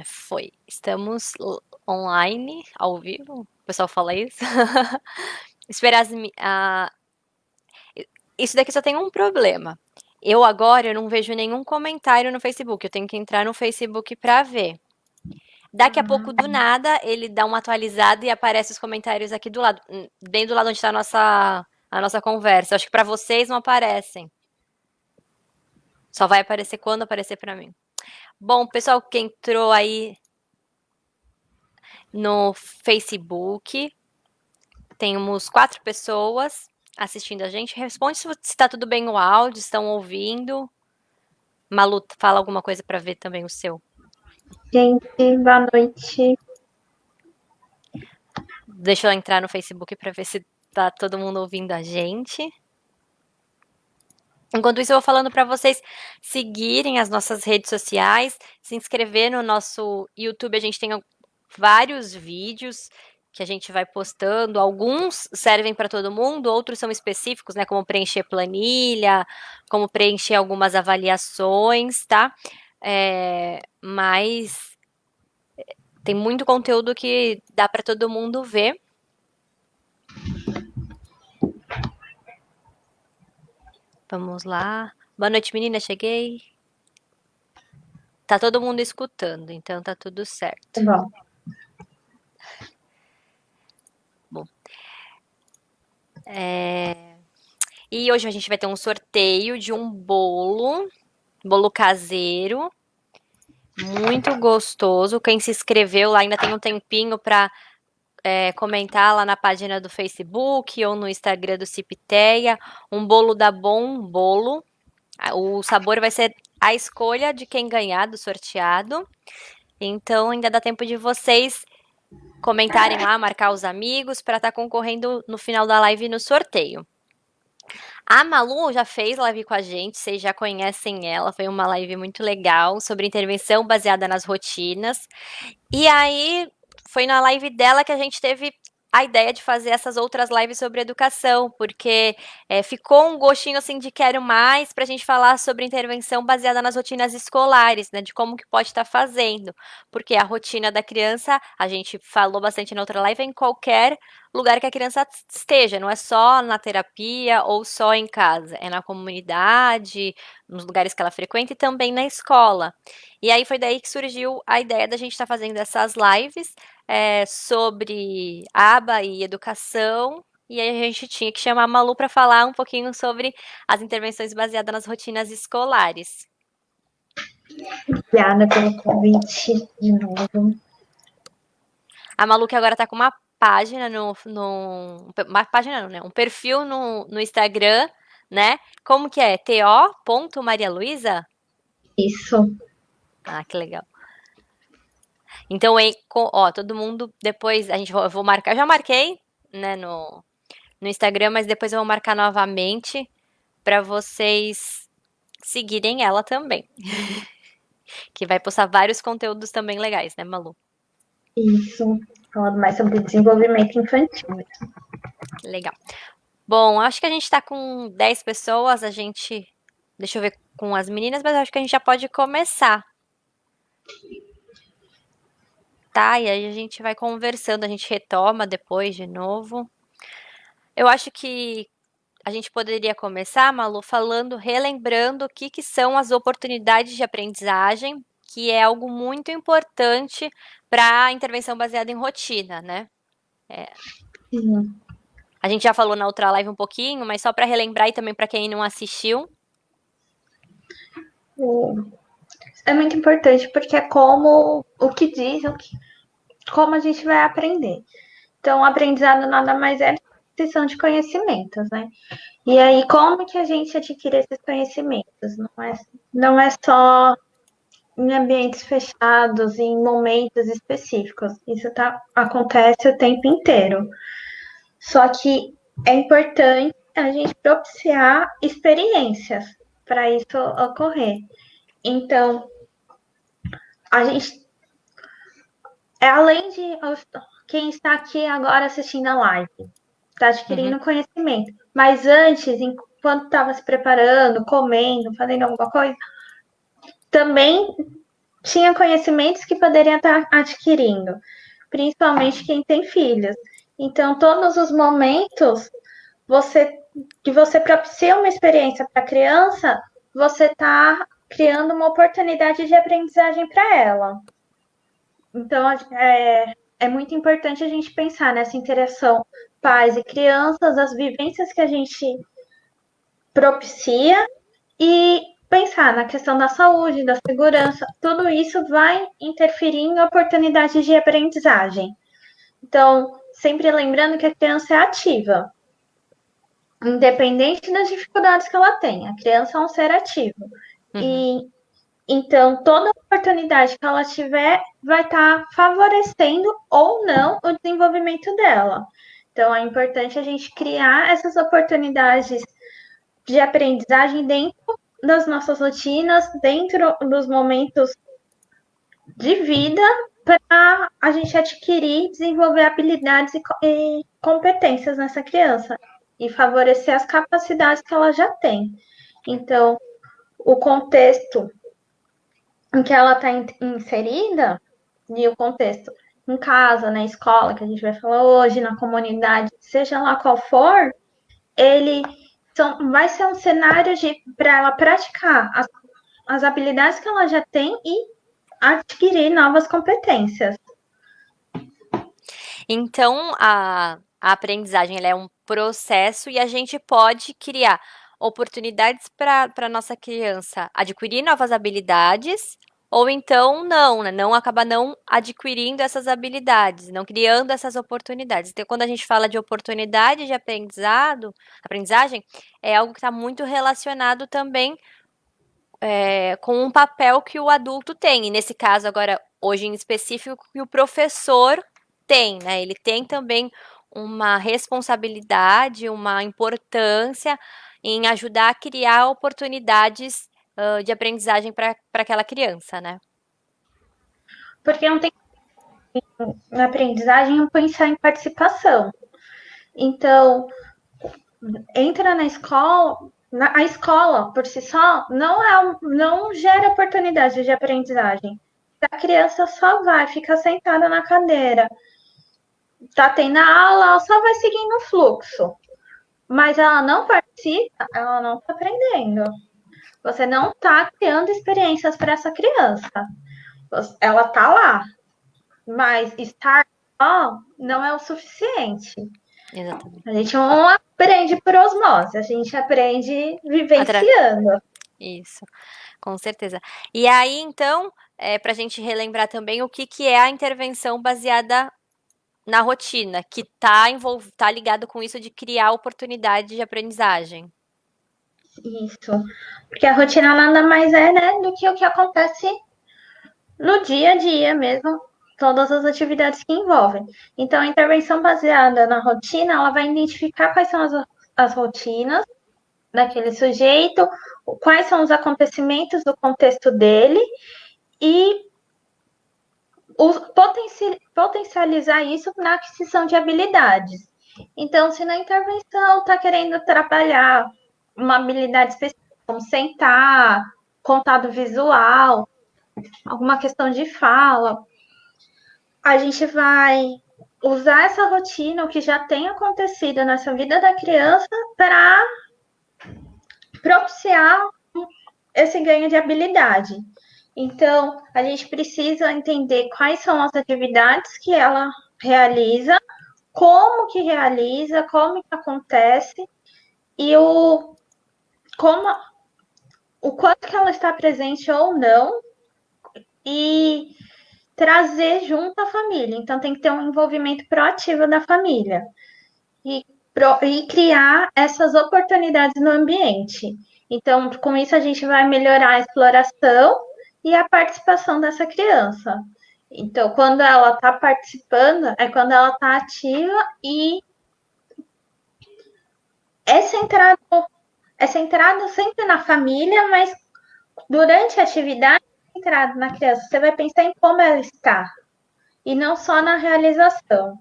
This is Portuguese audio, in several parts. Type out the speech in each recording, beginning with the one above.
Foi. Estamos online, ao vivo. O pessoal fala isso. Esperar isso daqui só tem um problema. Eu não vejo nenhum comentário no Facebook. Eu tenho que entrar no Facebook para ver. Daqui a pouco, do nada, ele dá uma atualizada e aparece os comentários aqui do lado, bem do lado onde está a nossa conversa. Acho que para vocês não aparecem. Só vai aparecer quando aparecer para mim. Bom, pessoal que entrou aí no Facebook, temos 4 pessoas assistindo a gente. Responde se está tudo bem o áudio, estão ouvindo. Malu, fala alguma coisa para ver também o seu. Gente, boa noite. Deixa eu entrar no Facebook para ver se tá todo mundo ouvindo a gente. Enquanto isso, eu vou falando para vocês seguirem as nossas redes sociais, se inscrever no nosso YouTube. A gente tem vários vídeos que a gente vai postando. Alguns servem para todo mundo, outros são específicos, né? Como preencher planilha, como preencher algumas avaliações, tá? Mas tem muito conteúdo que dá para todo mundo ver. Vamos lá. Boa noite, menina. Cheguei. Tá todo mundo escutando, então tá tudo certo. Tá bom. Bom. E hoje a gente vai ter um sorteio de um bolo caseiro, muito gostoso. Quem se inscreveu lá ainda tem um tempinho para comentar lá na página do Facebook ou no Instagram do Cipiteia. Um bolo da Bom Bolo. O sabor vai ser a escolha de quem ganhar do sorteado. Então ainda dá tempo de vocês comentarem lá, marcar os amigos para estar concorrendo no final da live no sorteio. A Malu já fez live com a gente, vocês já conhecem ela, foi uma live muito legal sobre intervenção baseada nas rotinas. E aí foi na live dela que a gente teve a ideia de fazer essas outras lives sobre educação, porque ficou um gostinho assim de quero mais para a gente falar sobre intervenção baseada nas rotinas escolares, né? De como que pode estar fazendo. Porque a rotina da criança, a gente falou bastante na outra live, é em qualquer lugar que a criança esteja, não é só na terapia ou só em casa, é na comunidade, nos lugares que ela frequenta e também na escola. E aí foi daí que surgiu a ideia da gente estar fazendo essas lives sobre aba e educação. E aí a gente tinha que chamar a Malu para falar um pouquinho sobre as intervenções baseadas nas rotinas escolares. Obrigada pelo convite de novo. A Malu que agora está com uma página uma página não, né? Um perfil no Instagram, né? Como que é? to.marialuiza? Isso. Ah, que legal. Então, ó, todo mundo depois eu vou marcar, eu já marquei, né, no Instagram, mas depois eu vou marcar novamente para vocês seguirem ela também. Que vai postar vários conteúdos também legais, né, Malu? Isso. Falando mais sobre desenvolvimento infantil. Legal. Bom, acho que a gente tá com 10 pessoas, deixa eu ver com as meninas, mas acho que a gente já pode começar. Tá? E aí a gente vai conversando, a gente retoma depois de novo. Eu acho que a gente poderia começar, Malu, relembrando o que são as oportunidades de aprendizagem, que é algo muito importante para a intervenção baseada em rotina, né? Sim. A gente já falou na outra live um pouquinho, mas só para relembrar e também para quem não assistiu. É muito importante porque é como o que diz, como a gente vai aprender. Então, o aprendizado nada mais é aquisição de conhecimentos, né? E aí, como que a gente adquire esses conhecimentos? Não é só em ambientes fechados, em momentos específicos. Isso acontece o tempo inteiro. Só que é importante a gente propiciar experiências para isso ocorrer. Então, a gente, além de quem está aqui agora assistindo a live, está adquirindo conhecimento, mas antes, enquanto estava se preparando, comendo, fazendo alguma coisa, também tinha conhecimentos que poderia estar adquirindo, principalmente quem tem filhos. Então, todos os momentos que você propicia uma experiência para a criança, você está criando uma oportunidade de aprendizagem para ela. Então, é muito importante a gente pensar nessa interação pais e crianças, as vivências que a gente propicia e pensar na questão da saúde, da segurança, tudo isso vai interferir em oportunidades de aprendizagem. Então, sempre lembrando que a criança é ativa, independente das dificuldades que ela tem. A criança é um ser ativo. Uhum. E então, toda oportunidade que ela tiver vai estar favorecendo ou não o desenvolvimento dela. Então, é importante a gente criar essas oportunidades de aprendizagem dentro das nossas rotinas, dentro dos momentos de vida, para a gente adquirir, desenvolver habilidades e competências nessa criança e favorecer as capacidades que ela já tem. Então, o contexto em que ela está inserida e o contexto em casa, na escola, que a gente vai falar hoje, na comunidade, seja lá qual for, ele vai ser um cenário para ela praticar as habilidades que ela já tem e adquirir novas competências. Então, a aprendizagem ela é um processo e a gente pode criar oportunidades para a nossa criança adquirir novas habilidades, ou então não, né? Não acaba não adquirindo essas habilidades, não criando essas oportunidades. Então, quando a gente fala de oportunidade de aprendizagem, é algo que está muito relacionado também com um papel que o adulto tem. E nesse caso, agora, hoje em específico, que o professor tem, né? Ele tem também uma responsabilidade, uma importância em ajudar a criar oportunidades de aprendizagem para aquela criança, né? Porque não tem na aprendizagem pensar em participação. Então, entra na escola, a escola por si só não gera oportunidade de aprendizagem. A criança só vai ficar sentada na cadeira, tá tendo a aula, ela só vai seguindo o fluxo. Mas ela não participa, ela não está aprendendo. Você não está criando experiências para essa criança. Ela está lá, mas estar lá não é o suficiente. Exatamente. A gente não aprende por osmose, a gente aprende vivenciando. Isso, com certeza. E aí, então, para a gente relembrar também o que, que é a intervenção baseada na rotina, que tá ligado com isso de criar oportunidade de aprendizagem. Isso. Porque a rotina nada mais é, né, do que o que acontece no dia a dia mesmo, todas as atividades que envolvem. Então, a intervenção baseada na rotina, ela vai identificar quais são as rotinas daquele sujeito, quais são os acontecimentos do contexto dele e potencializar isso na aquisição de habilidades. Então, se na intervenção está querendo trabalhar uma habilidade específica, como sentar, contato visual, alguma questão de fala, a gente vai usar essa rotina, o que já tem acontecido nessa vida da criança, para propiciar esse ganho de habilidade. Então, a gente precisa entender quais são as atividades que ela realiza, como que realiza, como que acontece e o quanto que ela está presente ou não e trazer junto a família. Então, tem que ter um envolvimento proativo da família e criar essas oportunidades no ambiente. Então, com isso, a gente vai melhorar a exploração e a participação dessa criança. Então, quando ela está participando, é quando ela está ativa e é centrado sempre na família, mas durante a atividade, é centrado na criança. Você vai pensar em como ela está e não só na realização.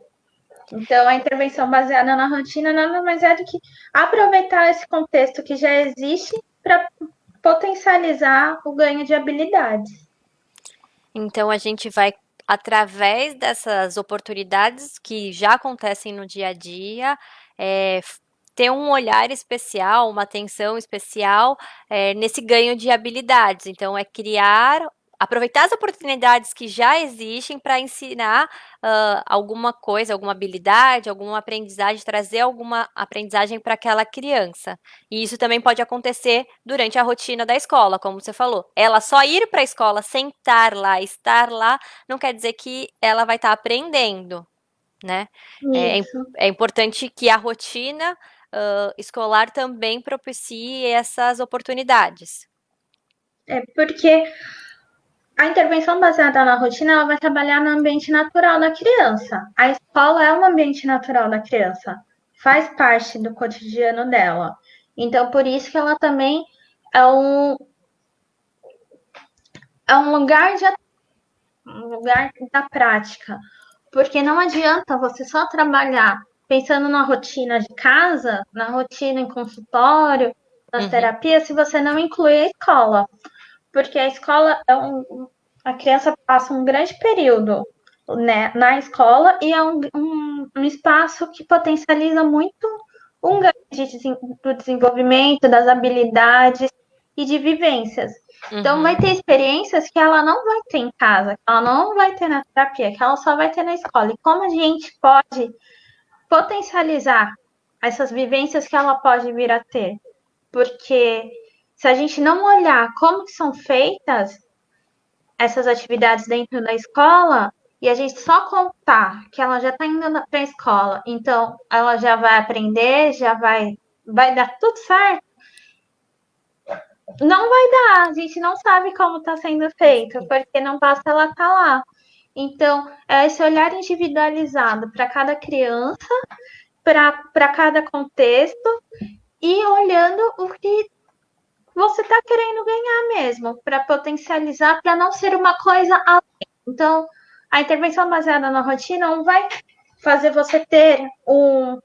Então, a intervenção baseada na rotina nada mais é do que aproveitar esse contexto que já existe para potencializar o ganho de habilidades. Então a gente vai, através dessas oportunidades que já acontecem no dia a dia, ter um olhar especial, uma atenção especial, nesse ganho de habilidades. Então, é criar, aproveitar as oportunidades que já existem para ensinar alguma coisa, alguma habilidade, alguma aprendizagem, trazer alguma aprendizagem para aquela criança. E isso também pode acontecer durante a rotina da escola, como você falou. Ela só ir para a escola, sentar lá, estar lá, não quer dizer que ela vai estar aprendendo, né? É, Isso. é importante que a rotina escolar também propicie essas oportunidades. É porque a intervenção baseada na rotina ela vai trabalhar no ambiente natural da criança. A escola é um ambiente natural da criança, faz parte do cotidiano dela. Então, por isso que ela também é um lugar um lugar da prática. Porque não adianta você só trabalhar pensando na rotina de casa, na rotina em consultório, nas Uhum, terapias, se você não incluir a escola. Porque a escola é a criança passa um grande período, né, na escola e é um espaço que potencializa muito um ganho do desenvolvimento, das habilidades e de vivências. Então, vai uhum. ter experiências que ela não vai ter em casa, que ela não vai ter na terapia, que ela só vai ter na escola. E como a gente pode potencializar essas vivências que ela pode vir a ter? Porque se a gente não olhar como que são feitas essas atividades dentro da escola e a gente só contar que ela já está indo para a escola, então ela já vai aprender, vai dar tudo certo, não vai dar. A gente não sabe como está sendo feito, porque não basta ela estar tá lá. Então, é esse olhar individualizado para cada criança, para cada contexto, e olhando o que você está querendo ganhar mesmo, para potencializar, para não ser uma coisa além. Então, a intervenção baseada na rotina não vai fazer você ter um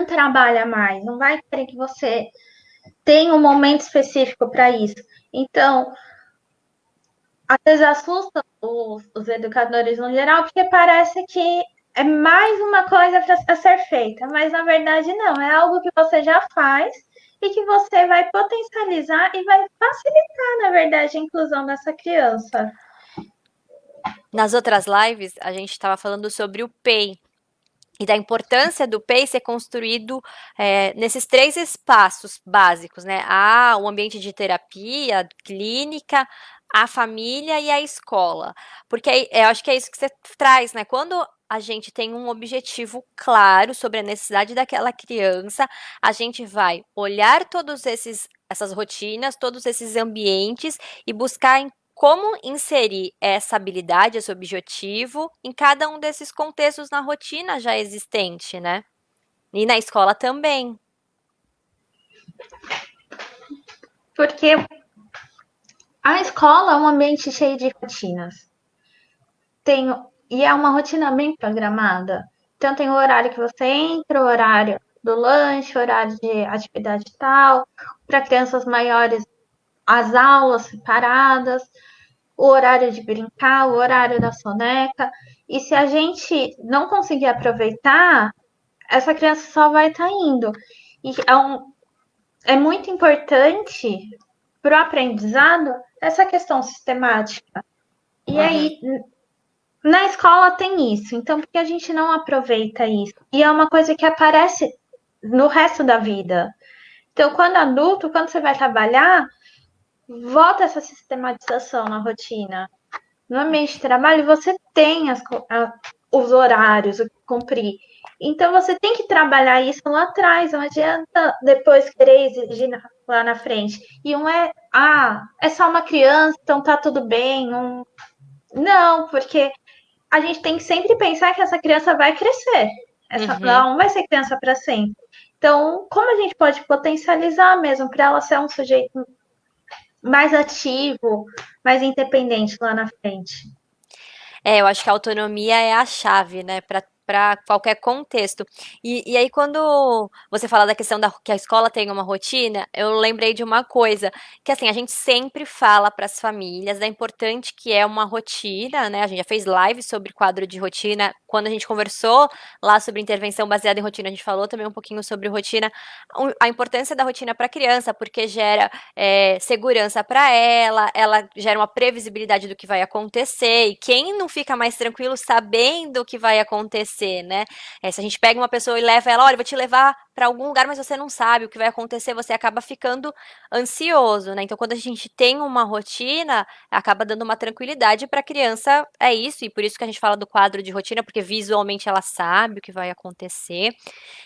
trabalho a mais, não vai querer que você tenha um momento específico para isso. Então, às vezes assusta os educadores no geral, porque parece que é mais uma coisa para ser feita, mas na verdade não, é algo que você já faz e que você vai potencializar e vai facilitar, na verdade, a inclusão dessa criança. Nas outras lives, a gente estava falando sobre o PEI e da importância do PEI ser construído nesses três espaços básicos, né? O ambiente de terapia, clínica, a família e a escola. Porque eu acho que é isso que você traz, né? Quando a gente tem um objetivo claro sobre a necessidade daquela criança, a gente vai olhar todos essas rotinas, todos esses ambientes e buscar como inserir essa habilidade, esse objetivo, em cada um desses contextos na rotina já existente, né? E na escola também. Porque a escola é um ambiente cheio de rotinas. Tem, e é uma rotina bem programada. Então tem o horário que você entra, o horário do lanche, o horário de atividade tal. Para crianças maiores, as aulas separadas, o horário de brincar, o horário da soneca. E se a gente não conseguir aproveitar, essa criança só vai estar indo. E é muito importante para o aprendizado essa questão sistemática. E Uhum. aí, na escola tem isso, então por que a gente não aproveita isso? E é uma coisa que aparece no resto da vida. Então, quando adulto, quando você vai trabalhar, volta essa sistematização na rotina. No ambiente de trabalho, você tem os horários, o que cumprir. Então, você tem que trabalhar isso lá atrás. Não adianta depois querer exigir lá na frente. E é só uma criança, então tá tudo bem. Não, porque a gente tem que sempre pensar que essa criança vai crescer. Ela Uhum. não vai ser criança para sempre. Então, como a gente pode potencializar mesmo para ela ser um sujeito mais ativo, mais independente lá na frente? Eu acho que a autonomia é a chave, né, para para qualquer contexto. E aí, quando você fala da questão que a escola tem uma rotina, eu lembrei de uma coisa, que assim, a gente sempre fala para as famílias da importante que é uma rotina, né? A gente já fez live sobre quadro de rotina. Quando a gente conversou lá sobre intervenção baseada em rotina, a gente falou também um pouquinho sobre rotina, a importância da rotina para a criança, porque gera segurança para ela gera uma previsibilidade do que vai acontecer, e quem não fica mais tranquilo sabendo o que vai acontecer, né? Se a gente pega uma pessoa e leva ela, olha, vou te levar para algum lugar, mas você não sabe o que vai acontecer, você acaba ficando ansioso, né? Então, quando a gente tem uma rotina, acaba dando uma tranquilidade para a criança, é isso, e por isso que a gente fala do quadro de rotina, porque visualmente ela sabe o que vai acontecer.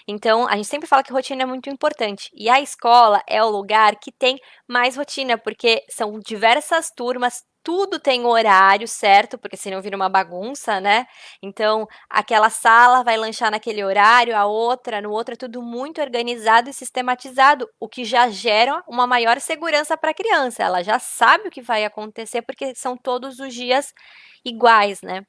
Então, a gente sempre fala que rotina é muito importante. E a escola é o lugar que tem mais rotina, porque são diversas turmas, tudo tem horário certo, porque senão vira uma bagunça, né? Então, aquela sala vai lanchar naquele horário, a outra, no outro, é tudo muito organizado e sistematizado, o que já gera uma maior segurança para a criança. Ela já sabe o que vai acontecer, porque são todos os dias iguais, né?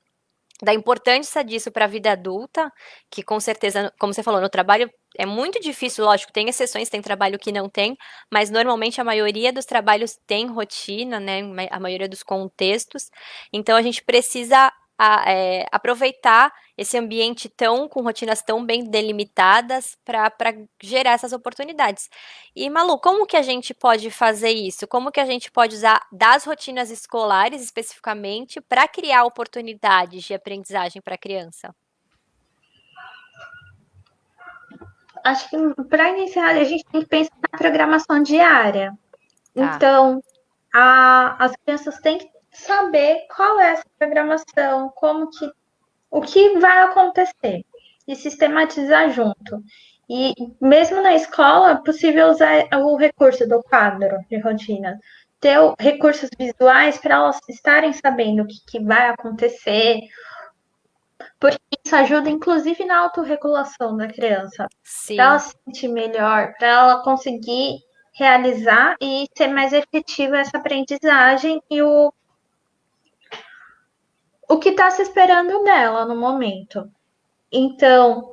Da importância disso para a vida adulta, que com certeza, como você falou, no trabalho é muito difícil, lógico, tem exceções, tem trabalho que não tem, mas normalmente a maioria dos trabalhos tem rotina, né? A maioria dos contextos. Então a gente precisa aproveitar esse ambiente tão com rotinas tão bem delimitadas para gerar essas oportunidades. E Malu, como que a gente pode fazer isso? Como que a gente pode usar das rotinas escolares especificamente para criar oportunidades de aprendizagem para a criança? Acho que para iniciar a gente tem que pensar na programação diária. Tá. Então, as crianças têm que saber qual é essa programação, o que vai acontecer e sistematizar junto. E mesmo na escola, é possível usar o recurso do quadro de rotina, ter recursos visuais para elas estarem sabendo o que vai acontecer, porque isso ajuda inclusive na autorregulação da criança, para ela Sim. se sentir melhor, para ela conseguir realizar e ser mais efetiva essa aprendizagem e o que está se esperando dela no momento. Então,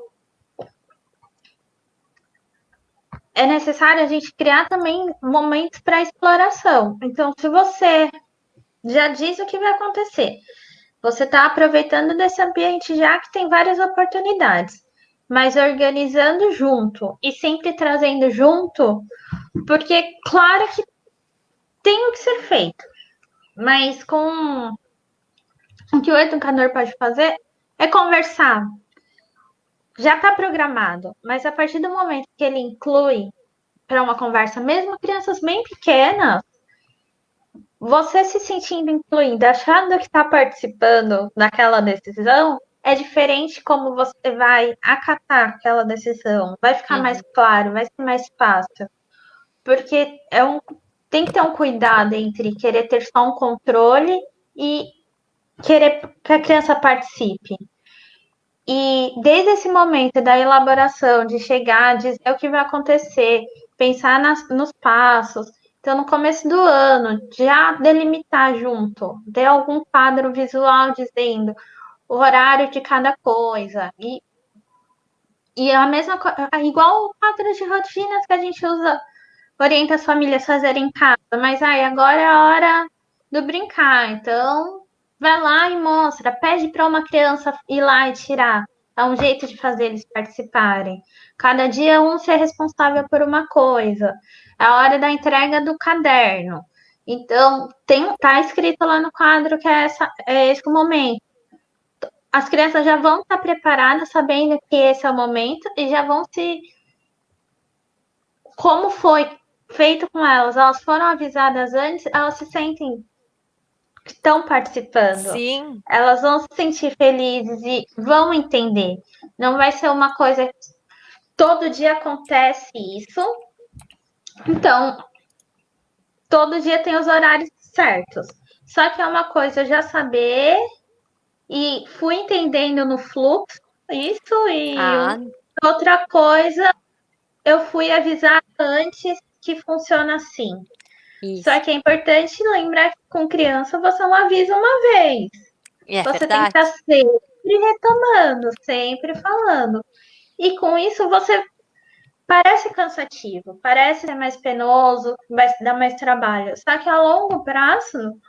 é necessário a gente criar também momentos para exploração. Então, se você já diz o que vai acontecer, você está aproveitando desse ambiente já que tem várias oportunidades, mas organizando junto e sempre trazendo junto, porque claro que tem o que ser feito, mas com o que o educador pode fazer é conversar. Já está programado, mas a partir do momento que ele inclui para uma conversa, mesmo crianças bem pequenas, você se sentindo incluído, achando que está participando daquela decisão, é diferente como você vai acatar aquela decisão. Vai ficar mais Uhum. claro, vai ser mais fácil. Porque tem que ter um cuidado entre querer ter só um controle e querer que a criança participe. E desde esse momento da elaboração, de chegar, dizer o que vai acontecer, pensar nos passos. Então, no começo do ano, já delimitar junto, ter algum quadro visual dizendo o horário de cada coisa. E a mesma coisa, igual o quadro de rotinas que a gente usa, orienta as famílias a fazerem em casa, mas aí agora é a hora do brincar. Então, vai lá e mostra, pede para uma criança ir lá e tirar. É um jeito de fazer eles participarem. Cada dia um ser responsável por uma coisa. É a hora da entrega do caderno. Então, tá escrito lá no quadro que é esse o momento. As crianças já vão estar preparadas, sabendo que esse é o momento, e já vão se. Como foi feito com elas foram avisadas antes, elas se sentem que estão participando. Sim, Elas vão se sentir felizes e vão entender. Não vai ser uma coisa. Todo dia acontece isso. Então, todo dia tem os horários certos. Só que é uma coisa eu já saber e fui entendendo no fluxo isso e ah, outra coisa eu fui avisar antes que funciona assim. Só isso. que é importante lembrar que com criança você não avisa uma vez. É Você tem que estar verdade? sempre sempre retomando, sempre falando. E com isso você parece cansativo, parece ser mais penoso, vai dar mais trabalho. Só que a longo prazo,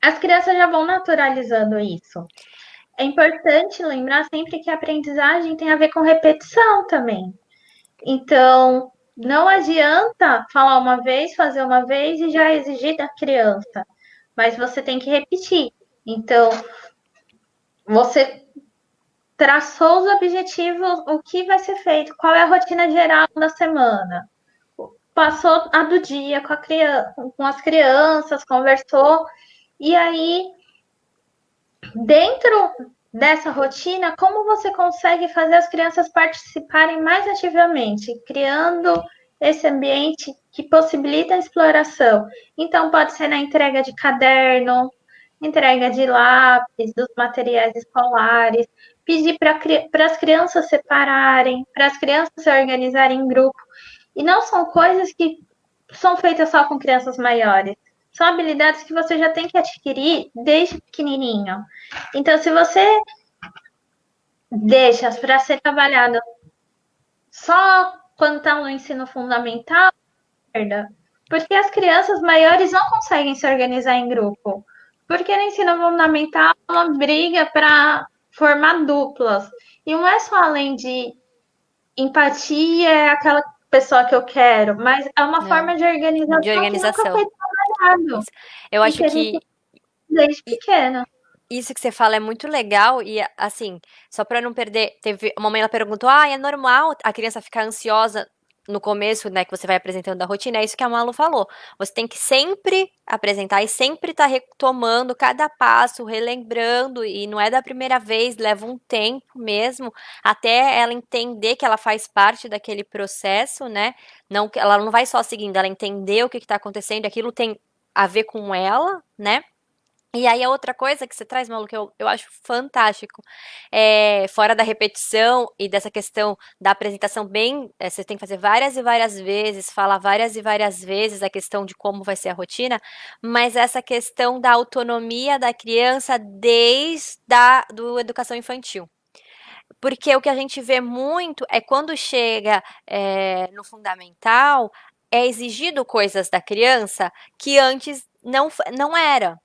as crianças já vão naturalizando isso. É importante lembrar sempre que a aprendizagem tem a ver com repetição também. Então, não adianta falar uma vez, fazer uma vez e já exigir da criança, mas você tem que repetir. Então, você traçou os objetivos, o que vai ser feito, qual é a rotina geral da semana. Passou a do dia com, com as crianças, conversou, e aí, dentro dessa rotina, como você consegue fazer as crianças participarem mais ativamente, criando esse ambiente que possibilita a exploração? Então, pode ser na entrega de caderno, entrega de lápis, dos materiais escolares, pedir para as crianças separarem, para as crianças se organizarem em grupo. E não são coisas que são feitas só com crianças maiores. São habilidades que você já tem que adquirir desde pequenininho. Então, se você deixa para ser trabalhado só quando está no ensino fundamental, porque as crianças maiores não conseguem se organizar em grupo. Porque no ensino fundamental é uma briga para formar duplas. E não é só além de empatia, é aquela pessoa que eu quero, mas é uma Não, forma de de organização que nunca organização. foi trabalhado Isso. Eu e acho que a gente que desde pequena. isso que você fala é muito legal e, assim, só para não perder, teve uma mãe ela perguntou: "Ah, é normal a criança ficar ansiosa no começo, né, que você vai apresentando a rotina?" É isso que a Malu falou. Você tem que sempre apresentar e sempre estar retomando cada passo, relembrando, e não é da primeira vez, leva um tempo mesmo até ela entender que ela faz parte daquele processo, né? Não, ela não vai só seguindo, ela entender o que está acontecendo, aquilo tem a ver com ela, né? E aí a outra coisa que você traz, Malu, que eu acho fantástico, fora da repetição e dessa questão da apresentação bem, você tem que fazer várias e várias vezes, falar várias e várias vezes a questão de como vai ser a rotina, mas essa questão da autonomia da criança desde a do educação infantil. Porque o que a gente vê muito é quando chega no fundamental, é exigido coisas da criança que antes não era.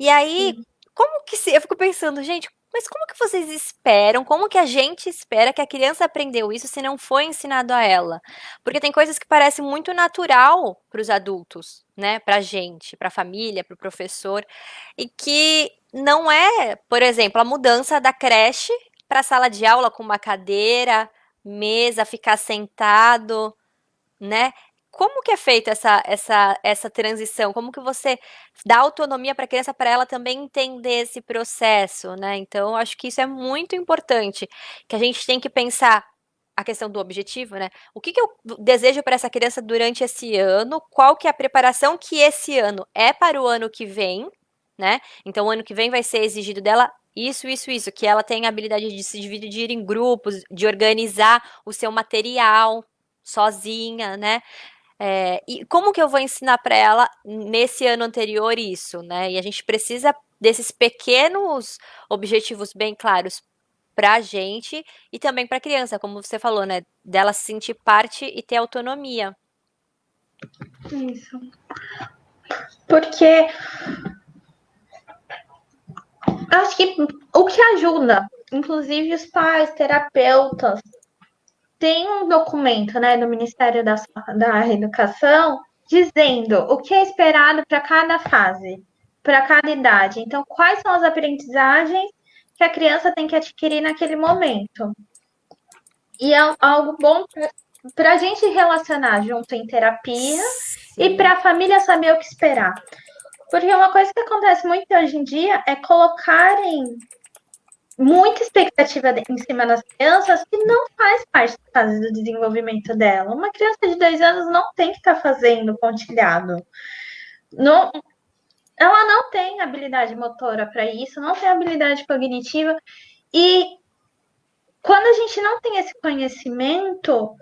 E aí, Sim. como que se. Eu fico pensando, gente, mas como que vocês esperam? Como que a gente espera que a criança aprendeu isso se não foi ensinado a ela? Porque tem coisas que parecem muito natural para os adultos, né? Para a gente, para a família, para o professor, e que não é, por exemplo, a mudança da creche para a sala de aula com uma cadeira, mesa, ficar sentado, né? Como que é feita essa transição? Como que você dá autonomia para a criança para ela também entender esse processo, né? Então, eu acho que isso é muito importante, que a gente tem que pensar a questão do objetivo, né? O que que eu desejo para essa criança durante esse ano? Qual que é a preparação que esse ano é para o ano que vem, né? Então, o ano que vem vai ser exigido dela isso, que ela tenha a habilidade de se dividir em grupos, de organizar o seu material sozinha, né? E como que eu vou ensinar para ela nesse ano anterior isso, né? E a gente precisa desses pequenos objetivos bem claros para a gente e também para a criança, como você falou, né? Dela se sentir parte e ter autonomia. Isso. Porque eu acho que o que ajuda, inclusive os pais, terapeutas, tem um documento, né, do Ministério da Educação dizendo o que é esperado para cada fase, para cada idade. Então, quais são as aprendizagens que a criança tem que adquirir naquele momento. E é algo bom para a gente relacionar junto em terapia e Sim, para a família saber o que esperar. Porque uma coisa que acontece muito hoje em dia é colocarem muita expectativa em cima das crianças que não faz parte da fase do desenvolvimento dela. Uma criança de 2 anos não tem que estar fazendo pontilhado. Não, ela não tem habilidade motora para isso, não tem habilidade cognitiva. E quando a gente não tem esse conhecimento,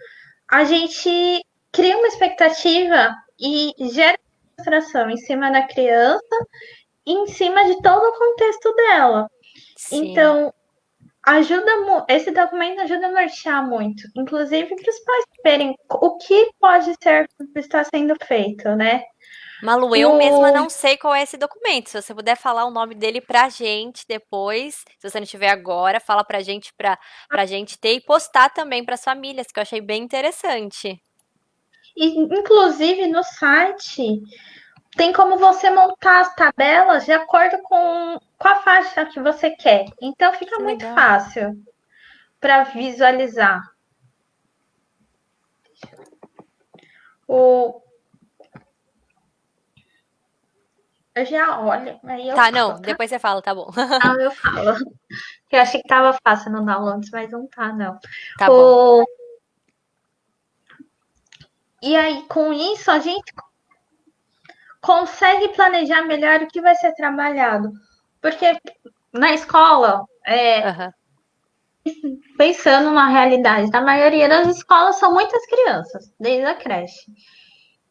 a gente cria uma expectativa e gera frustração em cima da criança e em cima de todo o contexto dela. Sim. Então, esse documento ajuda a nortear muito, inclusive para os pais verem o que pode ser estar sendo feito, né? Malu, eu mesma O, não sei qual é esse documento. Se você puder falar o nome dele pra gente depois, se você não tiver agora, fala pra gente pra gente ter e postar também pras famílias, que eu achei bem interessante. inclusive no site tem como você montar as tabelas de acordo com a faixa que você quer. Então fica Que muito legal. fácil para visualizar. O, eu já olho, aí eu Tá, falo, não, tá? depois você fala, tá bom. Não, eu falo. Eu achei que tava fácil no downloads, mas não tá, não. Tá bom. O, e aí, com isso, a gente consegue planejar melhor o que vai ser trabalhado. Porque na escola, Aham. pensando na realidade da maioria das escolas, são muitas crianças, desde a creche.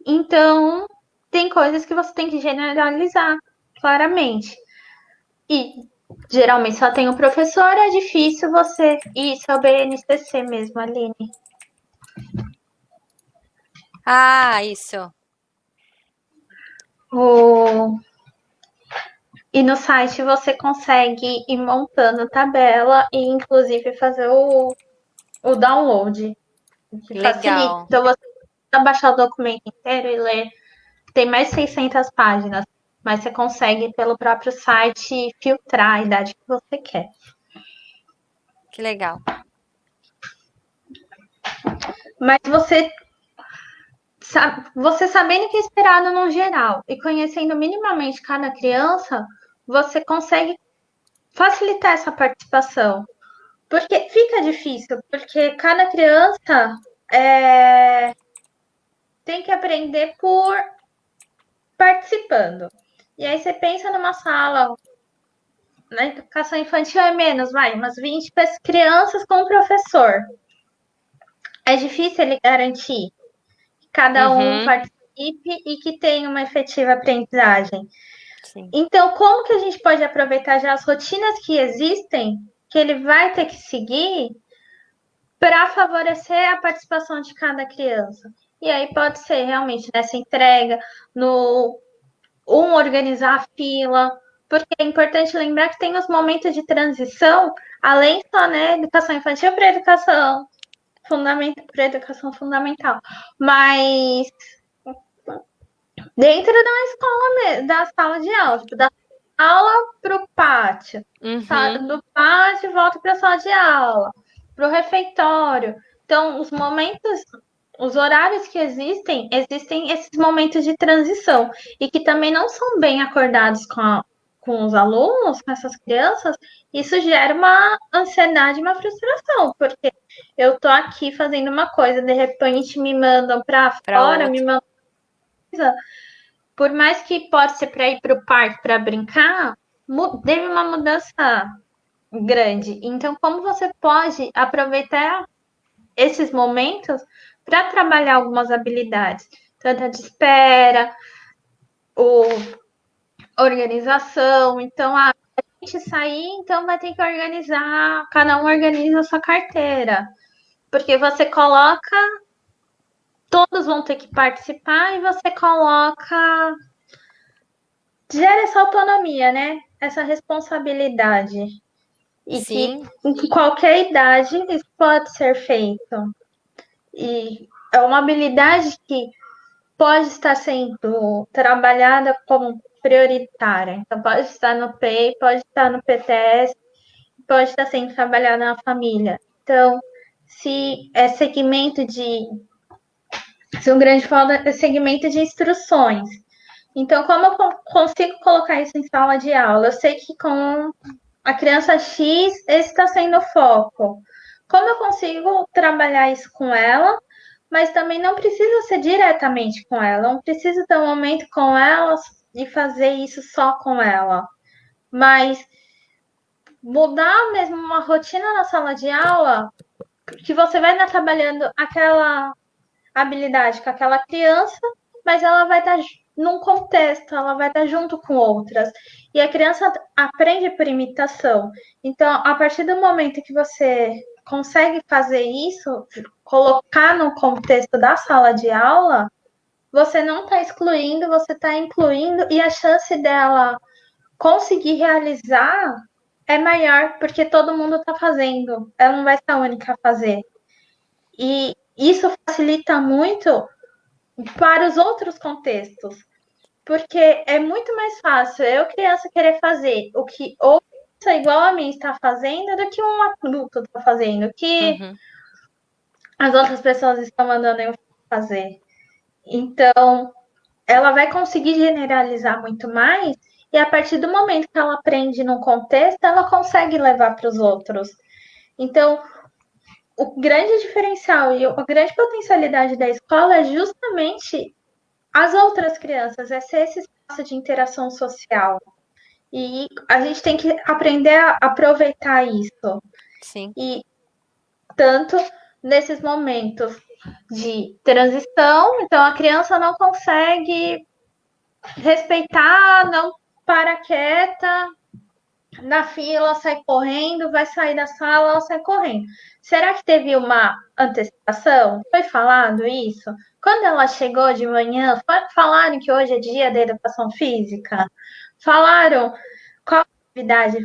Então, tem coisas que você tem que generalizar, claramente. E geralmente só tem o professor, é difícil você. Isso é o BNCC mesmo, Aline. Ah, isso. O... E no site você consegue ir montando tabela e, inclusive, fazer o download, que facilita. Legal. Então, você precisa baixar o documento inteiro e ler. Tem mais de 600 páginas, mas você consegue, pelo próprio site, filtrar a idade que você quer. Que legal. Mas você sabendo o que é esperado no geral e conhecendo minimamente cada criança, você consegue facilitar essa participação. Porque fica difícil, porque cada criança tem que aprender por participando. E aí você pensa numa sala, na educação infantil é menos, vai, umas 20 crianças com o professor. É difícil ele garantir que cada um Uhum. participe e que tenha uma efetiva aprendizagem. Sim. Então, como que a gente pode aproveitar já as rotinas que existem, que ele vai ter que seguir, para favorecer a participação de cada criança? E aí pode ser realmente nessa entrega, no organizar a fila, porque é importante lembrar que tem os momentos de transição, além só, né, educação infantil para educação fundamental, mas dentro da escola, da sala de aula, tipo, da aula para o pátio, Uhum. do pátio volta para a sala de aula, para o refeitório. Então, os horários que existem esses momentos de transição e que também não são bem acordados com os alunos, com essas crianças. Isso gera uma ansiedade e uma frustração, porque eu tô aqui fazendo uma coisa, de repente me mandam para Pra fora, me outra. mandam por mais que possa ser para ir para o parque para brincar, teve uma mudança grande. Então, como você pode aproveitar esses momentos para trabalhar algumas habilidades, tanto a de espera, o organização. Então, a gente sair, então vai ter que organizar, cada um organiza a sua carteira, porque você coloca, todos vão ter que participar e você coloca, gera essa autonomia, né? Essa responsabilidade. E que Sim. em qualquer idade isso pode ser feito. E é uma habilidade que pode estar sendo trabalhada como prioritária. Então, pode estar no PEI, pode estar no PTS, pode estar sendo trabalhada na família. Então, se é segmento de. Se um grande falta é segmento de instruções. Então, como eu consigo colocar isso em sala de aula? Eu sei que com a criança X, esse está sendo o foco. Como eu consigo trabalhar isso com ela, mas também não precisa ser diretamente com ela, não preciso ter um momento com ela e fazer isso só com ela. Mas mudar mesmo uma rotina na sala de aula, que você vai estar trabalhando aquela habilidade com aquela criança, mas ela vai estar num contexto, ela vai estar junto com outras. E a criança aprende por imitação. Então, a partir do momento que você consegue fazer isso, colocar no contexto da sala de aula, você não está excluindo, você está incluindo, e a chance dela conseguir realizar é maior, porque todo mundo está fazendo. Ela não vai ser a única a fazer. E isso facilita muito para os outros contextos. Porque é muito mais fácil eu, criança, querer fazer o que outra igual a mim está fazendo do que um adulto está fazendo, que Uhum. as outras pessoas estão mandando eu fazer. Então, ela vai conseguir generalizar muito mais, e a partir do momento que ela aprende num contexto, ela consegue levar para os outros. Então, o grande diferencial e a grande potencialidade da escola é justamente as outras crianças, é ser esse espaço de interação social. E a gente tem que aprender a aproveitar isso. Sim. E tanto nesses momentos de transição, então a criança não consegue respeitar, não para quieta, na fila, sai correndo, vai sair da sala, ela sai correndo. Será que teve uma antecipação? Foi falado isso? Quando ela chegou de manhã, falaram que hoje é dia da educação física? Falaram qual atividade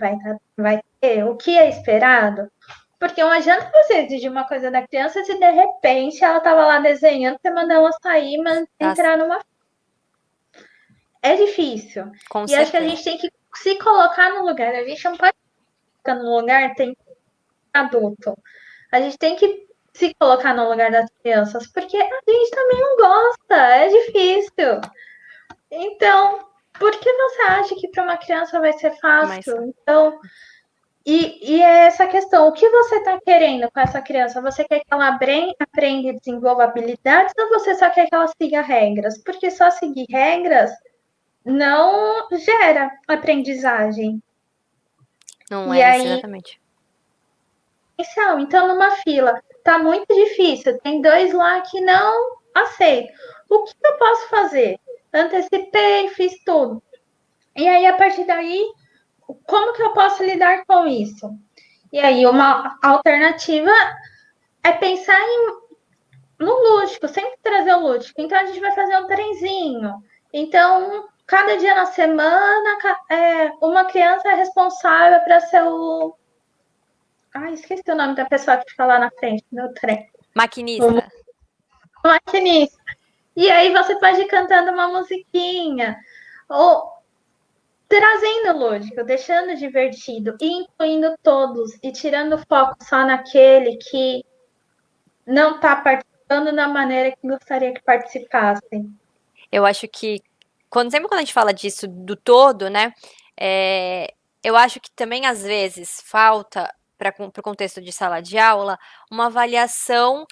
vai ter? O que é esperado? Porque não adianta você exigir uma coisa da criança se de repente ela estava lá desenhando, você manda ela sair, mas entrar numa. É difícil. Com E acho que a certeza. gente tem que se colocar no lugar. A gente não pode ficar no lugar, tem adulto. A gente tem que se colocar no lugar das crianças, porque a gente também não gosta, é difícil. Então, por que você acha que para uma criança vai ser Mas fácil? Então, e é essa questão, o que você está querendo com essa criança? Você quer que ela aprenda e desenvolva habilidades, ou você só quer que ela siga regras? Porque só seguir regras não gera aprendizagem. não E é isso aí, exatamente. então, numa fila, tá muito difícil. Tem dois lá que não aceitam. O que eu posso fazer? Antecipei, fiz tudo. E aí, a partir daí, como que eu posso lidar com isso? E aí, uma alternativa é pensar no lúdico, sempre trazer o lúdico. Então, a gente vai fazer um trenzinho. Então, cada dia na semana, uma criança é responsável para ser o. Ai, esqueci o nome da pessoa que fica lá na frente do trem. O Maquinista. maquinista. E aí você pode ir cantando uma musiquinha. Ou trazendo lógico, deixando divertido, e incluindo todos, e tirando o foco só naquele que não está participando da maneira que gostaria que participassem. Eu acho que sempre quando a gente fala disso do todo, né? Eu acho que também às vezes falta para o contexto de sala de aula uma avaliação,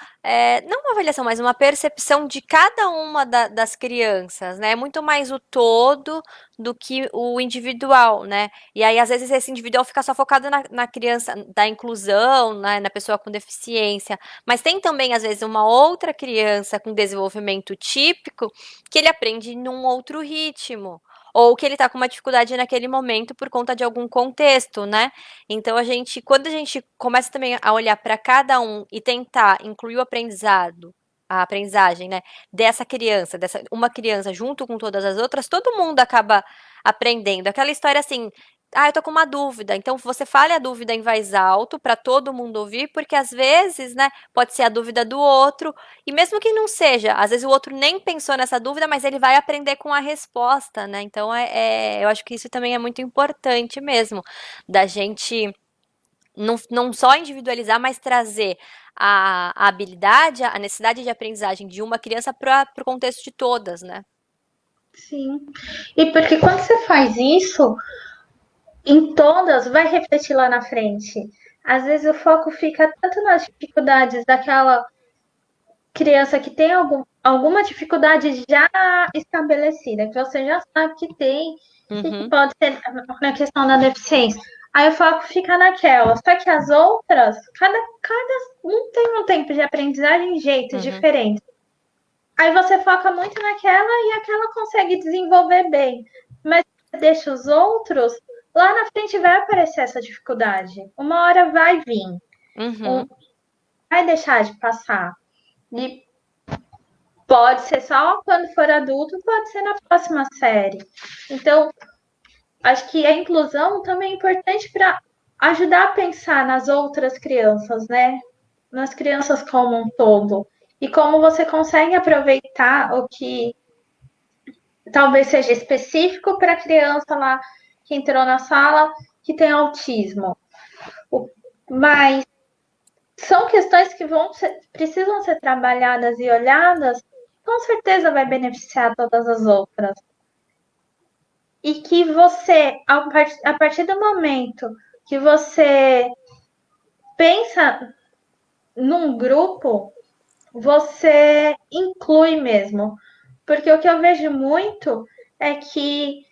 não uma avaliação, mas uma percepção de cada uma das crianças, né? Muito mais o todo do que o individual, né? E aí, às vezes, esse individual fica só focado na criança, da inclusão, né? Na pessoa com deficiência. Mas tem também, às vezes, uma outra criança com desenvolvimento típico que ele aprende num outro ritmo, ou que ele está com uma dificuldade naquele momento por conta de algum contexto, né? Então quando a gente começa também a olhar para cada um e tentar incluir o aprendizado, a aprendizagem, né, dessa criança, dessa uma criança junto com todas as outras, todo mundo acaba aprendendo. Aquela história assim, eu tô com uma dúvida. Então você fale a dúvida em voz alta para todo mundo ouvir, porque às vezes, né, pode ser a dúvida do outro, e mesmo que não seja, às vezes o outro nem pensou nessa dúvida, mas ele vai aprender com a resposta, né? Então eu acho que isso também é muito importante mesmo, da gente não só individualizar, mas trazer a habilidade, a necessidade de aprendizagem de uma criança para o contexto de todas, né? Sim. E porque quando você faz isso, em todas, vai refletir lá na frente. Às vezes o foco fica tanto nas dificuldades daquela criança que tem alguma dificuldade já estabelecida, que você já sabe que tem, e que Uhum, pode ser na questão da deficiência. Aí o foco fica naquela. Só que as outras, cada um tem um tempo de aprendizagem de jeito uhum. diferente. Aí você foca muito naquela e aquela consegue desenvolver bem. Mas deixa os outros, lá na frente vai aparecer essa dificuldade. Uma hora vai vir, Uhum. vai deixar de passar. E pode ser só quando for adulto, pode ser na próxima série. Então, acho que a inclusão também é importante para ajudar a pensar nas outras crianças, né? Nas crianças como um todo. E como você consegue aproveitar o que talvez seja específico para a criança lá que entrou na sala que tem autismo. Mas são questões que precisam ser trabalhadas e olhadas, com certeza vai beneficiar todas as outras. E que você, a partir do momento que você pensa num grupo, você inclui mesmo. Porque o que eu vejo muito é que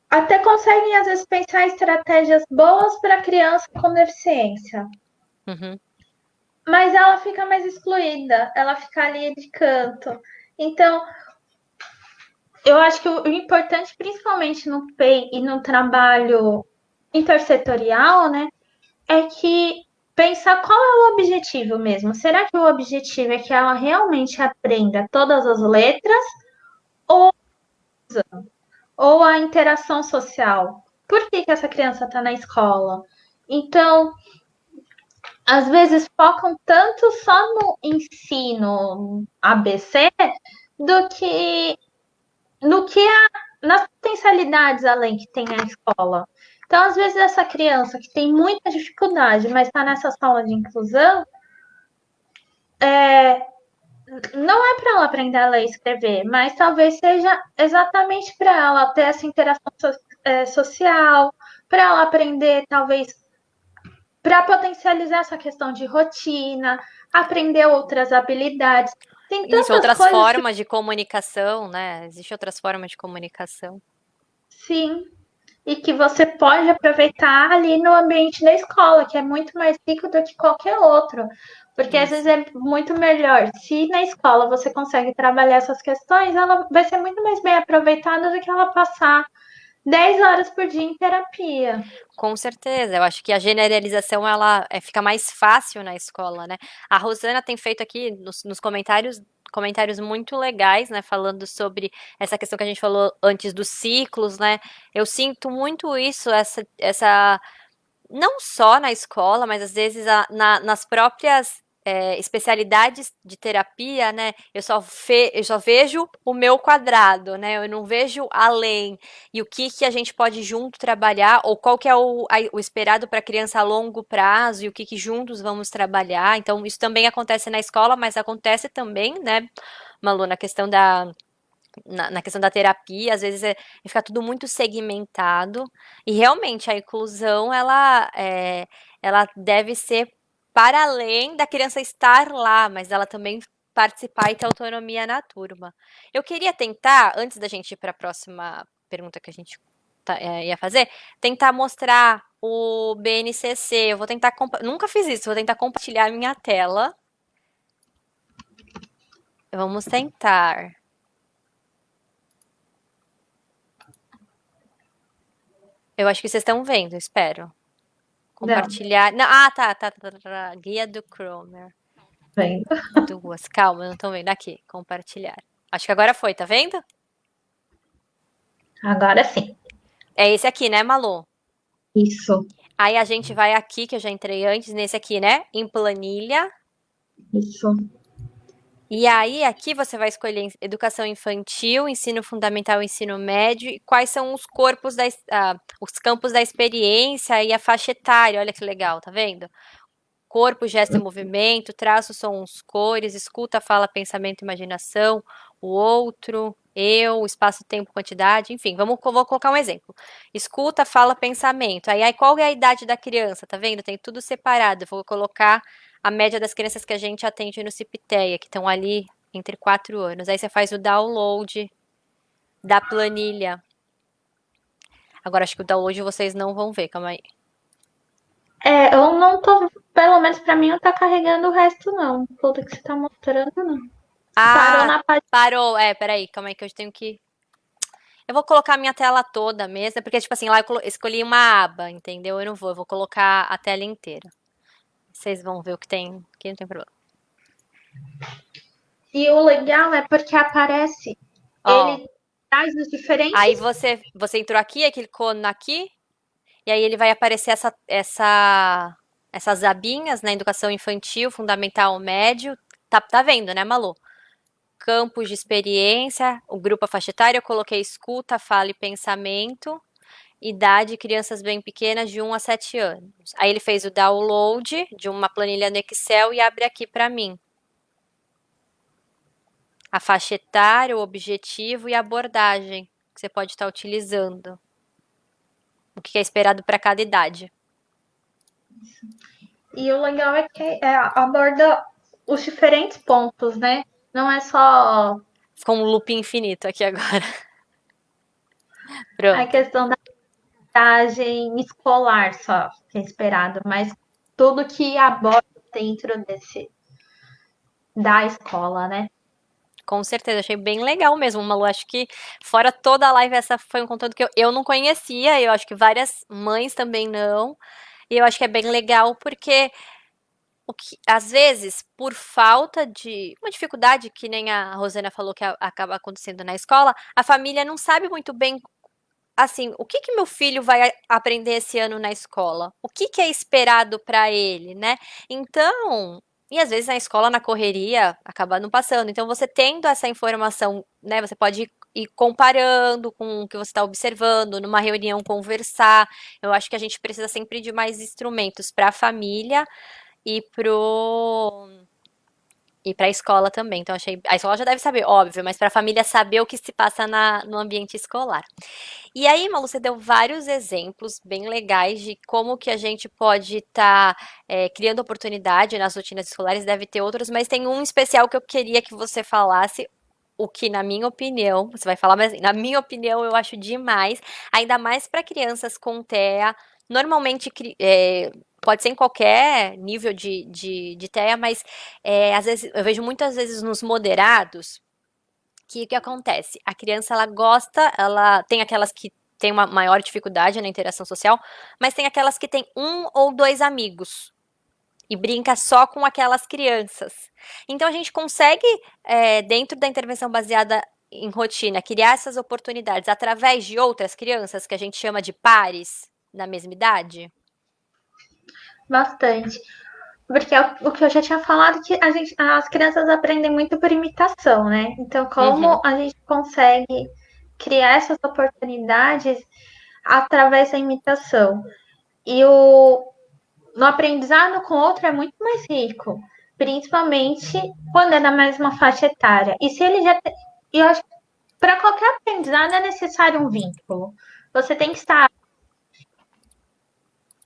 até conseguem, às vezes, pensar estratégias boas para criança com deficiência. Uhum. Mas ela fica mais excluída, ela fica ali de canto. Então, eu acho que o importante, principalmente no PEI e no trabalho intersetorial, né, é que pensar qual é o objetivo mesmo. Será que o objetivo é que ela realmente aprenda todas as letras ou a interação social? Por que essa criança está na escola? Então, às vezes focam tanto só no ensino ABC do que no que nas potencialidades além que tem na escola. Então, às vezes, essa criança que tem muita dificuldade, mas está nessa sala de inclusão, não é para ela aprender a ler e escrever, mas talvez seja exatamente para ela ter essa interação social, para ela aprender, talvez, para potencializar essa questão de rotina, aprender outras habilidades. Tem Isso, tantas outras coisas que formas de comunicação, né? Existem outras formas de comunicação. sim, e que você pode aproveitar ali no ambiente da escola, que é muito mais rico do que qualquer outro. Porque às vezes Isso. é muito melhor. Se na escola você consegue trabalhar essas questões, ela vai ser muito mais bem aproveitada do que ela passar 10 horas por dia em terapia. Com certeza, eu acho que a generalização ela fica mais fácil na escola, né? A Rosana tem feito aqui nos comentários muito legais, né? Falando sobre essa questão que a gente falou antes dos ciclos, né? Eu sinto muito isso, essa não só na escola, mas às vezes nas próprias especialidades de terapia, né? Eu só vejo o meu quadrado, né? Eu não vejo além. E o que que a gente pode junto trabalhar, ou qual que é o esperado para a criança a longo prazo, e o que que juntos vamos trabalhar. Então, isso também acontece na escola, mas acontece também, né, Malu, na questão da terapia, às vezes fica tudo muito segmentado, e realmente a inclusão ela deve ser para além da criança estar lá, mas ela também participar e ter autonomia na turma. Eu queria tentar, antes da gente ir para a próxima pergunta que a gente ia fazer, tentar mostrar o BNCC. Eu vou tentar, nunca fiz isso, vou tentar compartilhar a minha tela. Vamos tentar. Eu acho que vocês estão vendo, espero. Não, Compartilhar. Não, tá. Guia do Chrome. vendo. Duas. Calma, não estão vendo. Aqui, compartilhar. Acho que agora foi, tá vendo? Agora sim. É esse aqui, né, Malu? Isso, Aí a gente vai aqui, que eu já entrei antes, nesse aqui, né? Em planilha. isso. E aí, aqui você vai escolher educação infantil, ensino fundamental, ensino médio, e quais são os corpos os campos da experiência e a faixa etária. Olha que legal, tá vendo? Corpo, gesto e movimento, traços, sons, cores, escuta, fala, pensamento, imaginação, o outro, eu, espaço, tempo, quantidade, enfim, vou colocar um exemplo. Escuta, fala, pensamento. Aí, qual é a idade da criança? Tá vendo? Tem tudo separado. Eu vou colocar a média das crianças que a gente atende no Cipiteia, que estão ali entre 4 anos. Aí você faz o download da planilha. Agora acho que o download vocês não vão ver, calma aí. Eu não tô, pelo menos pra mim, não tá carregando o resto, não. Tudo que você tá mostrando, não. Parou Ah, na página. parou. Peraí, calma aí que eu tenho que Eu vou colocar a minha tela toda mesmo, porque, tipo assim, lá eu escolhi uma aba, entendeu? Eu vou colocar a tela inteira. Vocês vão ver o que tem, que não tem problema. E o legal é porque aparece, Ó, ele traz os aí diferentes. você entrou aqui, aí clicou aqui, e aí ele vai aparecer essas abinhas na educação infantil, fundamental, médio. Tá vendo, né, Malu? Campos de experiência, o grupo, a faixa etária, eu coloquei escuta, fala e pensamento. Idade, crianças bem pequenas, de 1 a 7 anos. Aí ele fez o download de uma planilha no Excel e abre aqui para mim. A faixa etária, o objetivo e a abordagem que você pode estar utilizando. O que é esperado para cada idade. E o legal é que aborda os diferentes pontos, né? Não é só Ficou um loop infinito aqui agora. a Pronto. questão da aprendizagem escolar só que é esperado, mas tudo que aborda dentro da escola, né? Com certeza, achei bem legal mesmo, Malu. Acho que fora toda a live, essa foi um conteúdo que eu não conhecia. Eu acho que várias mães também não. E eu acho que é bem legal porque o que, às vezes, por falta de uma dificuldade, que nem a Rosana falou que acaba acontecendo na escola, a família não sabe muito bem, assim, o que que meu filho vai aprender esse ano na escola? O que que é esperado para ele, né? Então, e às vezes na escola, na correria, acaba não passando. Então, você tendo essa informação, né, você pode ir comparando com o que você está observando, numa reunião conversar. Eu acho que a gente precisa sempre de mais instrumentos para a família e para a escola também. Então achei, a escola já deve saber, óbvio, mas para a família saber o que se passa no ambiente escolar. E aí, Malu, você deu vários exemplos bem legais de como que a gente pode estar criando oportunidade nas rotinas escolares. Deve ter outros, mas tem um especial que eu queria que você falasse. O que, na minha opinião, você vai falar, mas assim, na minha opinião, eu acho demais, ainda mais para crianças com TEA. Normalmente, pode ser em qualquer nível de TEA, mas às vezes eu vejo muitas vezes nos moderados que o que acontece? A criança ela gosta, ela tem aquelas que tem uma maior dificuldade na interação social, mas tem aquelas que tem um ou dois amigos e brinca só com aquelas crianças. Então a gente consegue, dentro da intervenção baseada em rotina, criar essas oportunidades através de outras crianças que a gente chama de pares da mesma idade? Bastante. Porque o que eu já tinha falado que as crianças aprendem muito por imitação, né? Então, como Uhum, a gente consegue criar essas oportunidades através da imitação? E no aprendizado com o outro é muito mais rico, principalmente quando é da mesma faixa etária. E se ele já tem, e eu acho que para qualquer aprendizado é necessário um vínculo. Você tem que estar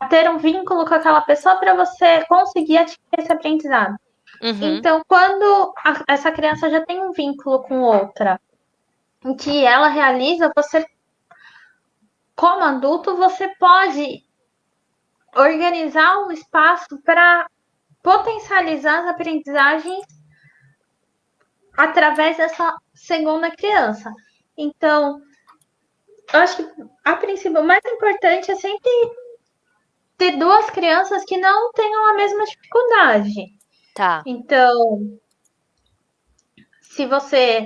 ter um vínculo com aquela pessoa para você conseguir adquirir esse aprendizado. uhum, Então, quando essa criança já tem um vínculo com outra, em que ela realiza, você, como adulto, você pode organizar um espaço para potencializar as aprendizagens através dessa segunda criança. Então, eu acho que a princípio, o mais importante é sempre ter duas crianças que não tenham a mesma dificuldade. tá. Então, se você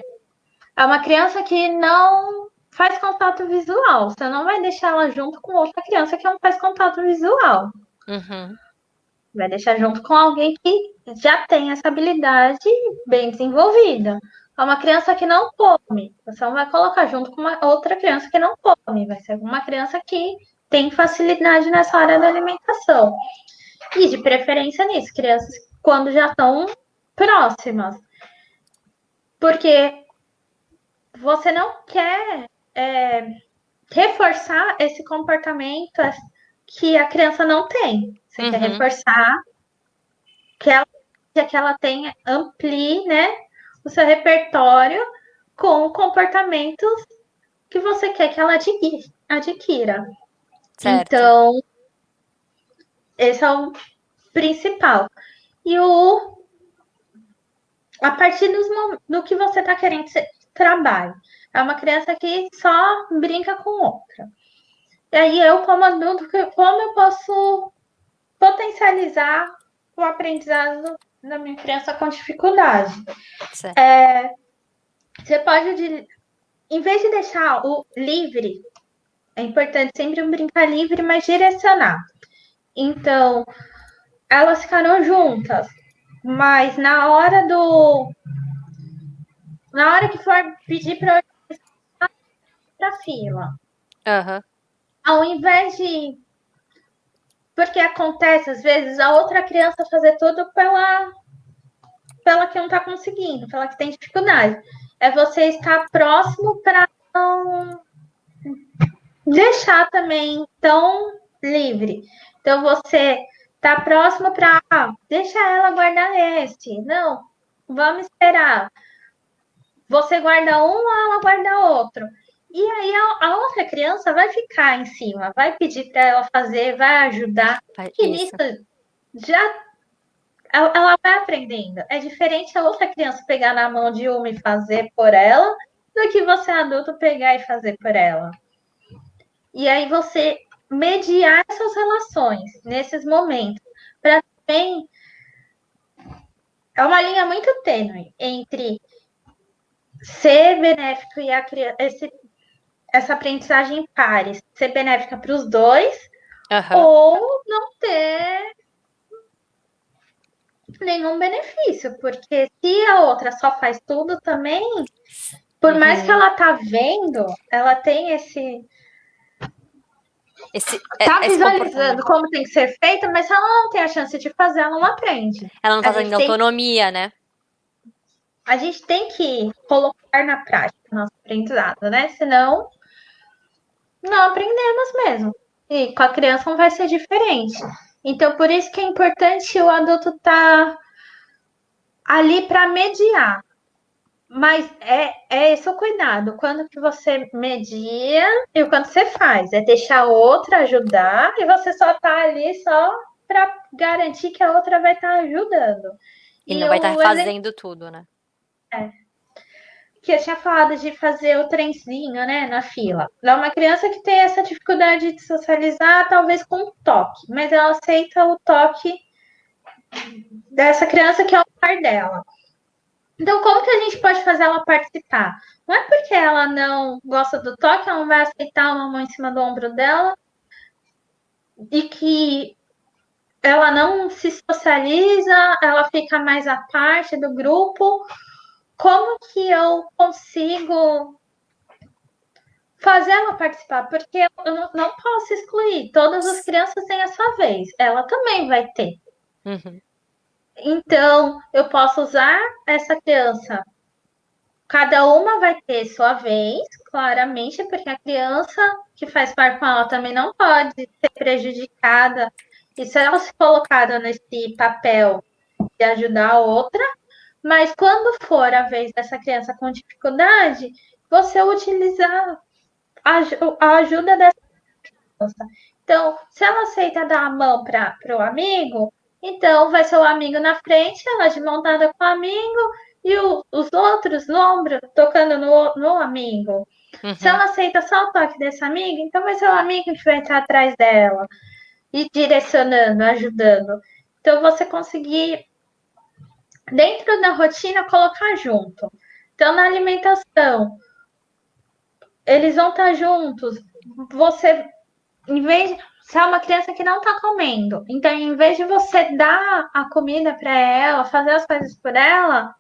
é uma criança que não faz contato visual, você não vai deixar ela junto com outra criança que não faz contato visual. Uhum, Vai deixar junto com alguém que já tem essa habilidade bem desenvolvida. É uma criança que não come, você não vai colocar junto com uma outra criança que não come, vai ser uma criança que tem facilidade nessa área da alimentação. E de preferência nisso, crianças quando já estão próximas. Porque você não quer reforçar esse comportamento que a criança não tem. Você quer uhum, reforçar que ela tenha, amplie, né, o seu repertório com comportamentos que você quer que ela adquira. certo. Então, esse é o principal. E a partir do que você está querendo trabalho. É uma criança que só brinca com outra. E aí eu, como adulto, como eu posso potencializar o aprendizado da minha criança com dificuldade? Certo. Você pode, em vez de deixar o livre, é importante sempre um brincar livre, mas direcionar. Então, elas ficaram juntas, mas na hora que for pedir para a fila, Aham. ao invés de, porque acontece às vezes a outra criança fazer tudo pela que não está conseguindo, pela que tem dificuldade. É você estar próximo para não deixar também tão livre. Então você tá próximo para deixa ela guardar esse. Não, vamos esperar. Você guarda um, ela guarda outro. E aí a outra criança vai ficar em cima, vai pedir para ela fazer, vai ajudar. E nisso Isso. já ela vai aprendendo. É diferente a outra criança pegar na mão de uma e fazer por ela do que você adulto pegar e fazer por ela. E aí você mediar essas relações nesses momentos, para também é uma linha muito tênue entre ser benéfico e essa aprendizagem em pares, ser benéfica para os dois, Aham. ou não ter nenhum benefício, porque se a outra só faz tudo também, por mais que Uhum. ela tá vendo, ela tem esse tá Esse visualizando comportamento. como tem que ser feita, mas se ela não tem a chance de fazer, ela não aprende. Ela não A tá gente tendo tem autonomia, né? a gente tem que colocar na prática o nosso aprendizado, né? Senão, não aprendemos mesmo. E com a criança não vai ser diferente. Então, por isso que é importante o adulto estar ali para mediar. Mas é esse o cuidado. Quando que você media e o quanto você faz. É deixar a outra ajudar e você só tá ali só para garantir que a outra vai estar ajudando. E E não vai estar o exemplo fazendo tudo, né? que eu tinha falado de fazer o trenzinho, né, na fila. É uma criança que tem essa dificuldade de socializar, talvez com um toque, mas ela aceita o toque dessa criança que é o par dela. Então, como que a gente pode fazer ela participar? Não é porque ela não gosta do toque, ela não vai aceitar uma mão em cima do ombro dela e que ela não se socializa, ela fica mais à parte do grupo. Como que eu consigo fazer ela participar? Porque eu não posso excluir. Todas as crianças têm a sua vez. Ela também vai ter. Uhum. Então, eu posso usar essa criança. Cada uma vai ter sua vez, claramente, porque a criança que faz parte com ela também não pode ser prejudicada. E se ela se colocada nesse papel de ajudar a outra, mas quando for a vez dessa criança com dificuldade, você utilizar a ajuda dessa criança. Então, se ela aceita dar a mão para o amigo, então vai ser o amigo na frente, ela de mão dada com o amigo, e os outros no ombro, tocando no amigo. Se Uhum. ela aceita só o toque desse amigo, então vai ser o amigo que vai estar atrás dela e direcionando, ajudando. Então, você conseguir, dentro da rotina, colocar junto. Então, na alimentação, eles vão estar juntos. Você, em vez se é uma criança que não está comendo, então em vez de você dar a comida para ela, fazer as coisas por ela,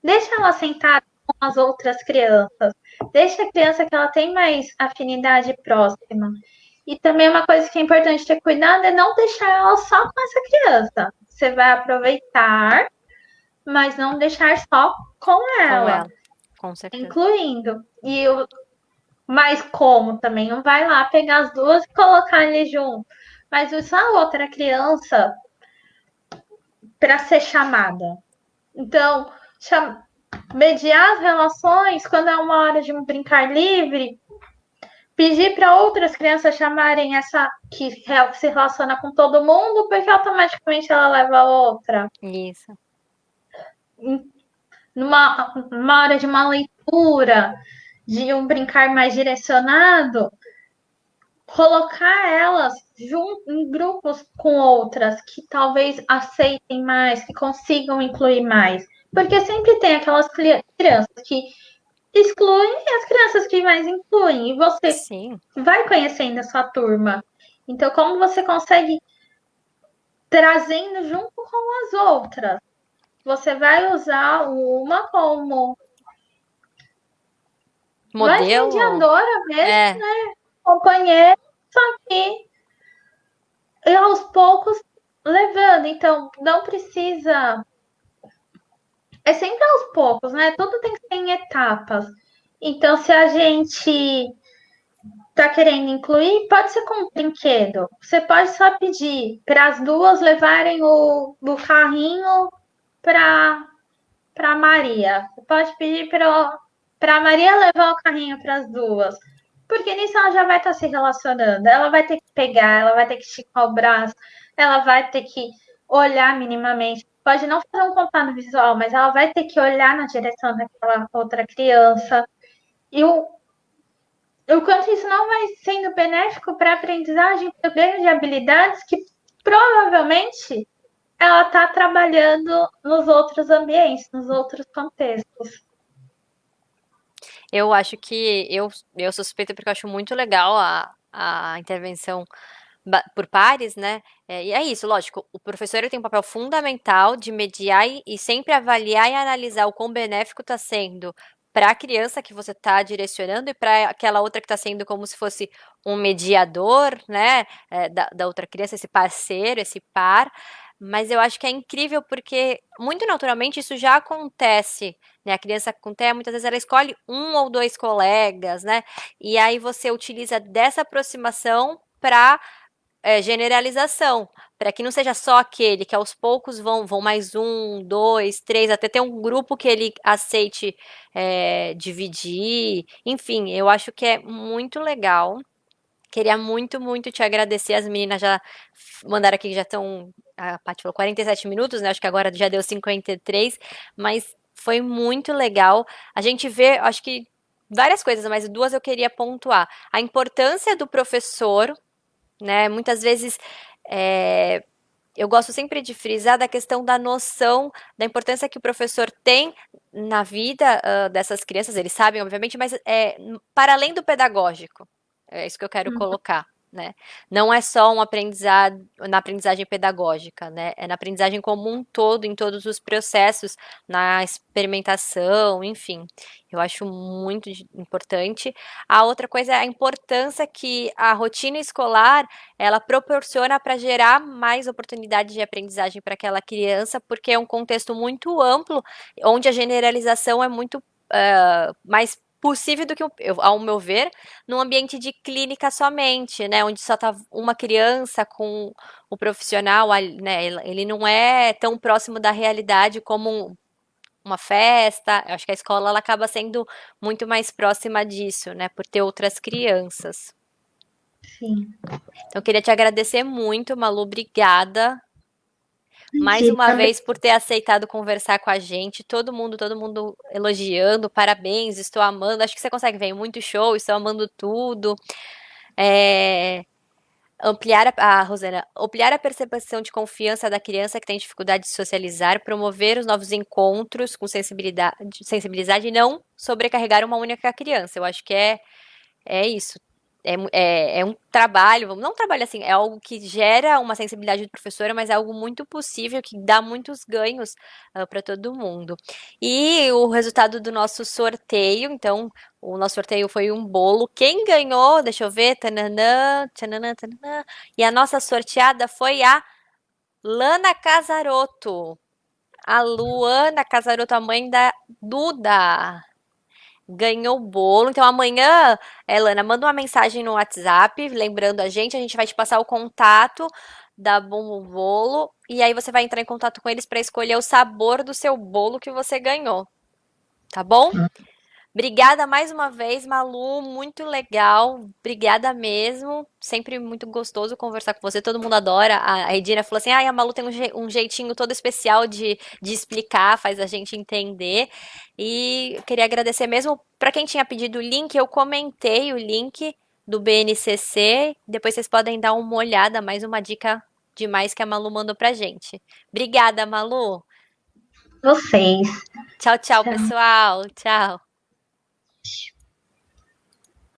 deixa ela sentada com as outras crianças. Deixa a criança que ela tem mais afinidade próxima. E também uma coisa que é importante ter cuidado é não deixar ela só com essa criança. Você vai aproveitar, mas não deixar só com Com ela, ela, com certeza. incluindo. E o mas como também não vai lá pegar as duas e colocar ali junto. Mas usar a outra criança para ser chamada. Então, mediar as relações quando é uma hora de um brincar livre, pedir para outras crianças chamarem essa que se relaciona com todo mundo, porque automaticamente ela leva a outra. Isso. numa hora de uma leitura, de um brincar mais direcionado, colocar elas em grupos com outras que talvez aceitem mais, que consigam incluir mais. Porque sempre tem aquelas crianças que excluem e as crianças que mais incluem. E você Sim. vai conhecendo a sua turma. Então, como você consegue trazendo junto com as outras? Você vai usar uma como mais Modelo? mediadora mesmo, É. companheira, só que aos poucos levando. Então, não precisa. É sempre aos poucos, né? Tudo tem que ser em etapas. Então, se a gente tá querendo incluir, pode ser com um brinquedo. Você pode só pedir para as duas levarem o carrinho para Maria. Você pode pedir para Maria levar o carrinho para as duas. Porque nisso ela já vai estar se relacionando. Ela vai ter que pegar, ela vai ter que esticar o braço, ela vai ter que olhar minimamente. Pode não fazer um contato visual, mas ela vai ter que olhar na direção daquela outra criança. E o quanto isso não vai sendo benéfico para a aprendizagem, para o ganho de habilidades que provavelmente ela está trabalhando nos outros ambientes, nos outros contextos. Eu acho que eu sou suspeita porque eu acho muito legal a intervenção por pares, né? E é isso, lógico. O professor ele tem um papel fundamental de mediar e sempre avaliar e analisar o quão benéfico está sendo para a criança que você está direcionando e para aquela outra que está sendo como se fosse um mediador, né? Da outra criança, esse parceiro, esse par. Mas eu acho que é incrível porque, muito naturalmente, isso já acontece, né? A criança com TEA, muitas vezes ela escolhe um ou dois colegas, né? E aí você utiliza dessa aproximação para generalização, para que não seja só aquele que aos poucos vão mais um, dois, três, até ter um grupo que ele aceite dividir. Enfim, eu acho que é muito legal. Queria muito, muito te agradecer. As meninas já mandaram aqui que já estão. A Paty falou 47 minutos, né? Acho que agora já deu 53, mas foi muito legal. A gente vê, acho que várias coisas, mas duas eu queria pontuar. A importância do professor, né? Muitas vezes eu gosto sempre de frisar da questão da noção da importância que o professor tem na vida dessas crianças. Eles sabem, obviamente, mas para além do pedagógico. É isso que eu quero colocar, né? Não é só um aprendizado na aprendizagem pedagógica, né? É na aprendizagem como um todo, em todos os processos, na experimentação, enfim. Eu acho muito importante. A outra coisa é a importância que a rotina escolar ela proporciona para gerar mais oportunidades de aprendizagem para aquela criança, porque é um contexto muito amplo, onde a generalização é muito mais possível do que, ao meu ver, num ambiente de clínica somente, né, onde só tá uma criança com o profissional, né, ele não é tão próximo da realidade como uma festa. Eu acho que a escola ela acaba sendo muito mais próxima disso, né, por ter outras crianças. Sim. Então, eu queria te agradecer muito, Malu, obrigada mais uma Imagina. vez por ter aceitado conversar com a gente. Todo mundo elogiando, parabéns, estou amando. Acho que você consegue ver muito show, estou amando tudo. É, Rosana, ampliar a percepção de confiança da criança que tem dificuldade de socializar, promover os novos encontros com sensibilidade e não sobrecarregar uma única criança. Eu acho que é isso. É um trabalho, não um trabalho assim, é algo que gera uma sensibilidade do professor, mas é algo muito possível, que dá muitos ganhos para todo mundo. E o resultado do nosso sorteio, então, o nosso sorteio foi um bolo. Quem ganhou, deixa eu ver, tananã, tananã, tananã, e a nossa sorteada foi a Lana Casarotto. A Luana Casarotto, a mãe da Duda ganhou o bolo. Então amanhã, Elana, manda uma mensagem no WhatsApp, lembrando a gente vai te passar o contato da Bom Bolo e aí você vai entrar em contato com eles para escolher o sabor do seu bolo que você ganhou, tá bom? Obrigada mais uma vez, Malu, muito legal. Obrigada mesmo. Sempre muito gostoso conversar com você. Todo mundo adora. A Edina falou assim: ah, a Malu tem um jeitinho todo especial de explicar, faz a gente entender. E eu queria agradecer mesmo para quem tinha pedido o link. Eu comentei o link do BNCC. Depois vocês podem dar uma olhada, mais uma dica demais que a Malu mandou pra gente. Obrigada, Malu. Vocês. Tchau, tchau, pessoal. Tchau.